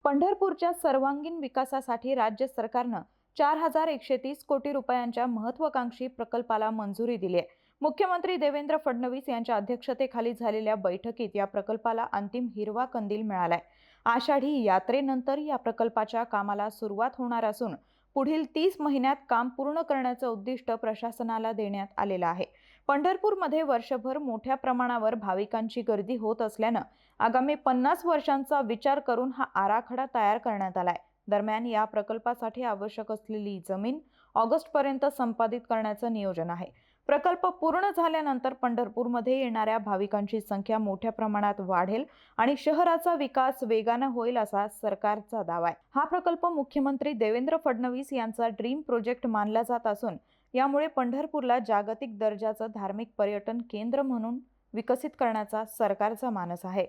पंढरपूरच्या सर्वांगीण विकासासाठी राज्य सरकारनं 4,130 कोटी रुपयांच्या महत्त्वाकांक्षी प्रकल्पाला मंजुरी दिली आहे। मुख्यमंत्री देवेंद्र फडणवीस यांच्या अध्यक्षतेखाली झालेल्या बैठकीत या प्रकल्पाला अंतिम हिरवा कंदील मिळालाय। आषाढी यात्रेनंतर या प्रकल्पाच्या कामाला सुरुवात होणार असून पुढील 30 महिन्यात काम पूर्ण करण्याचं उद्दिष्ट प्रशासनाला देण्यात आलेलं आहे। पंढरपूरमध्ये वर्षभर मोठ्या प्रमाणावर भाविकांची गर्दी होत असल्यानं आगामी 50 वर्षांचा विचार करून हा आराखडा तयार करण्यात आलाय। दरम्यान या प्रकल्पासाठी आवश्यक असलेली जमीन ऑगस्टपर्यंत संपादित करण्याचं नियोजन आहे। प्रकल्प पूर्ण झाल्यानंतर पंढरपूरमध्ये येणाऱ्या भाविकांची संख्या मोठ्या प्रमाणात वाढेल आणि शहराचा विकास वेगाने होईल असा सरकारचा दावा आहे। हा प्रकल्प मुख्यमंत्री देवेंद्र फडणवीस यांचा ड्रीम प्रोजेक्ट मानला जात असून यामुळे पंढरपूरला जागतिक दर्जाचं धार्मिक पर्यटन केंद्र म्हणून विकसित करण्याचा सरकारचा मानस आहे।